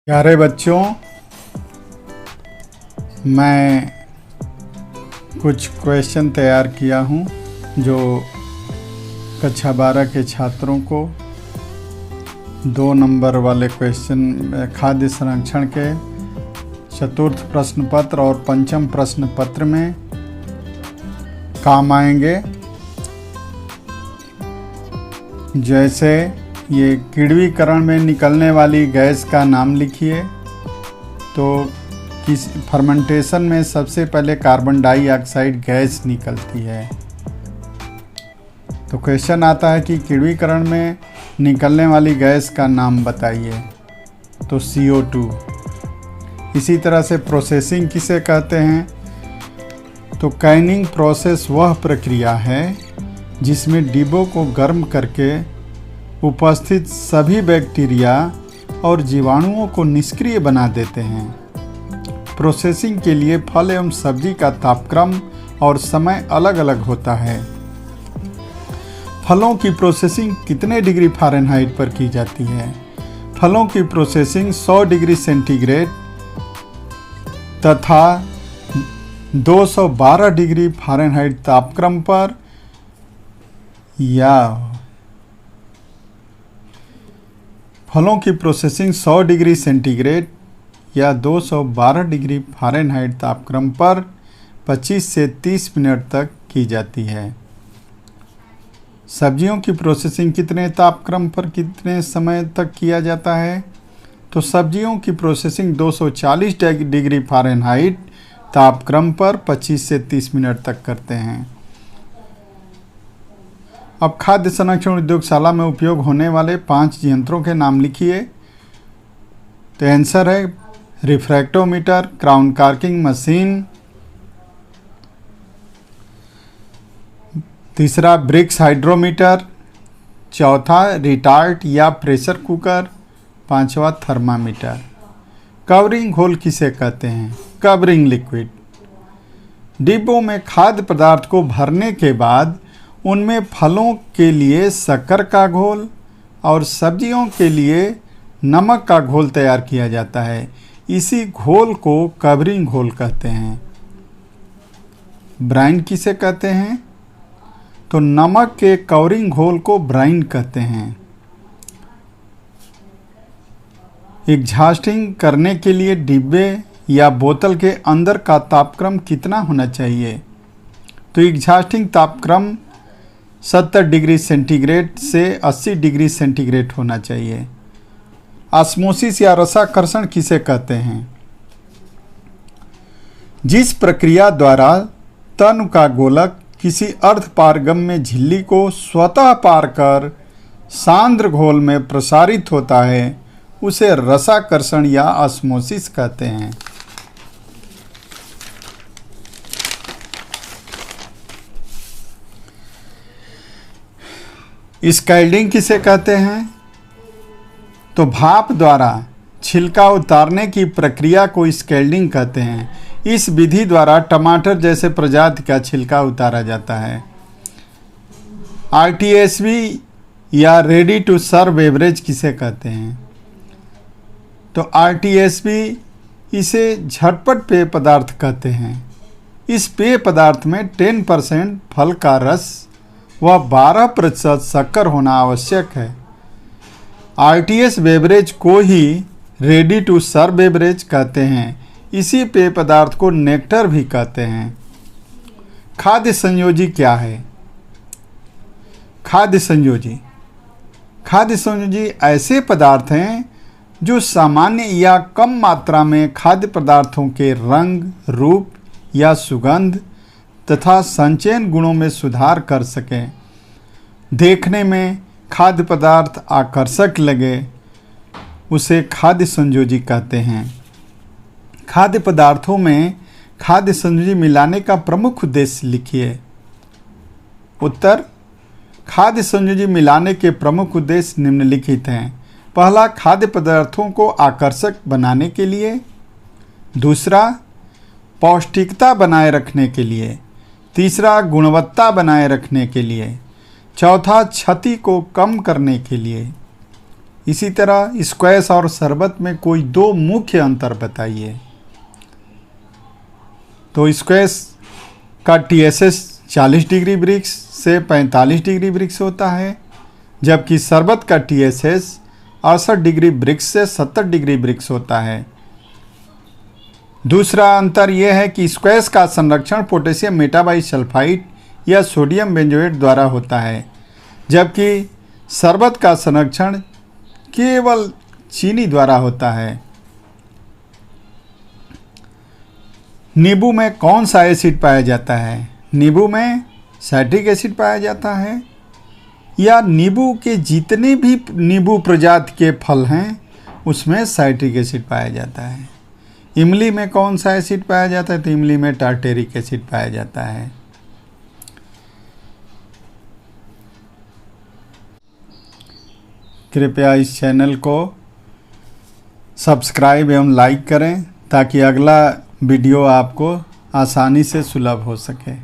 प्यारे बच्चों, मैं कुछ क्वेश्चन तैयार किया हूँ जो कक्षा 12 के छात्रों को 2 नंबर वाले क्वेश्चन खाद्य संरक्षण के चतुर्थ प्रश्न पत्र और पंचम प्रश्न पत्र में काम आएंगे। जैसे ये किण्वीकरण में निकलने वाली गैस का नाम लिखिए। तो किस फर्मेंटेशन में सबसे पहले कार्बन डाइऑक्साइड गैस निकलती है। तो क्वेश्चन आता है कि किण्वीकरण में निकलने वाली गैस का नाम बताइए। तो CO2। इसी तरह से प्रोसेसिंग किसे कहते हैं? तो कैनिंग प्रोसेस वह प्रक्रिया है जिसमें डिब्बों को गर्म करके उपस्थित सभी बैक्टीरिया और जीवाणुओं को निष्क्रिय बना देते हैं। प्रोसेसिंग के लिए फल एवं सब्जी का तापक्रम और समय अलग अलग होता है। फलों की प्रोसेसिंग कितने डिग्री फ़ारेनहाइट पर की जाती है? फलों की प्रोसेसिंग 100 डिग्री सेंटीग्रेड तथा 212 डिग्री फ़ारेनहाइट तापक्रम पर या फलों की प्रोसेसिंग 100 डिग्री सेंटीग्रेड या 212 डिग्री फ़ारेनहाइट तापक्रम पर 25 से 30 मिनट तक की जाती है। सब्जियों की प्रोसेसिंग कितने तापक्रम पर कितने समय तक किया जाता है? तो सब्जियों की प्रोसेसिंग 240 डिग्री फ़ारेनहाइट तापक्रम पर 25 से 30 मिनट तक करते हैं। अब खाद्य संरक्षण उद्योगशाला में उपयोग होने वाले 5 यंत्रों के नाम लिखिए। तो आंसर है रिफ्रैक्टोमीटर, क्राउन कार्किंग मशीन, तीसरा ब्रिक्स हाइड्रोमीटर, चौथा रिटार्ट या प्रेशर कुकर, पांचवा थर्मामीटर। कवरिंग घोल किसे कहते हैं? Covering liquid. डिब्बों में खाद्य पदार्थ को भरने के बाद उनमें फलों के लिए शक्कर का घोल और सब्जियों के लिए नमक का घोल तैयार किया जाता है। इसी घोल को कवरिंग घोल कहते हैं। ब्राइन किसे कहते हैं? तो नमक के कवरिंग घोल को ब्राइन कहते हैं। एग्जॉस्टिंग करने के लिए डिब्बे या बोतल के अंदर का तापक्रम कितना होना चाहिए? तो एग्जॉस्टिंग तापक्रम 70 डिग्री सेंटीग्रेड से 80 डिग्री सेंटीग्रेड होना चाहिए। ऑस्मोसिस या रसाकर्षण किसे कहते हैं? जिस प्रक्रिया द्वारा तनु का गोलक किसी अर्धपारगम्य झिल्ली को स्वतः पार कर सांद्र घोल में प्रसारित होता है उसे रसाकर्षण या ऑस्मोसिस कहते हैं। स्कैल्डिंग किसे कहते हैं? तो भाप द्वारा छिलका उतारने की प्रक्रिया को स्कैल्डिंग कहते हैं। इस विधि द्वारा टमाटर जैसे प्रजाति का छिलका उतारा जाता है। RTSB या रेडी टू सर्व बेवरेज किसे कहते हैं? तो RTSB इसे झटपट पेय पदार्थ कहते हैं। इस पेय पदार्थ में 10% फल का रस व 12% शक्कर होना आवश्यक है। RTS बेवरेज को ही रेडी टू सर्व बेवरेज कहते हैं। इसी पेय पदार्थ को नेक्टर भी कहते हैं। खाद्य संयोजी क्या है? खाद्य संयोजी ऐसे पदार्थ हैं जो सामान्य या कम मात्रा में खाद्य पदार्थों के रंग, रूप या सुगंध तथा संचयन गुणों में सुधार कर सकें। देखने में खाद्य पदार्थ आकर्षक लगे उसे खाद्य संयोजी कहते हैं। खाद्य पदार्थों में खाद्य संयोजी मिलाने का प्रमुख उद्देश्य लिखिए। उत्तर: खाद्य संयोजी मिलाने के प्रमुख उद्देश्य निम्नलिखित हैं। पहला, खाद्य पदार्थों को आकर्षक बनाने के लिए। दूसरा, पौष्टिकता बनाए रखने के लिए। तीसरा, गुणवत्ता बनाए रखने के लिए। चौथा, क्षति को कम करने के लिए। इसी तरह स्क्वैश और शरबत में कोई दो मुख्य अंतर बताइए। तो स्क्वैश का TSS 40 डिग्री ब्रिक्स से 45 डिग्री ब्रिक्स होता है, जबकि शरबत का TSS 68 डिग्री ब्रिक्स से 70 डिग्री ब्रिक्स होता है। दूसरा अंतर यह है कि स्क्वैश का संरक्षण पोटेशियम मेटाबाइसल्फाइड या सोडियम बेंजोएट द्वारा होता है, जबकि शरबत का संरक्षण केवल चीनी द्वारा होता है। नींबू में कौन सा एसिड पाया जाता है? नींबू में साइट्रिक एसिड पाया जाता है, या नींबू के जितने भी नींबू प्रजाति के फल हैं उसमें साइट्रिक एसिड पाया जाता है। इमली में कौन सा एसिड पाया जाता है? तो इमली में टार्टेरिक एसिड पाया जाता है। कृपया इस चैनल को सब्सक्राइब एवं लाइक करें ताकि अगला वीडियो आपको आसानी से सुलभ हो सके।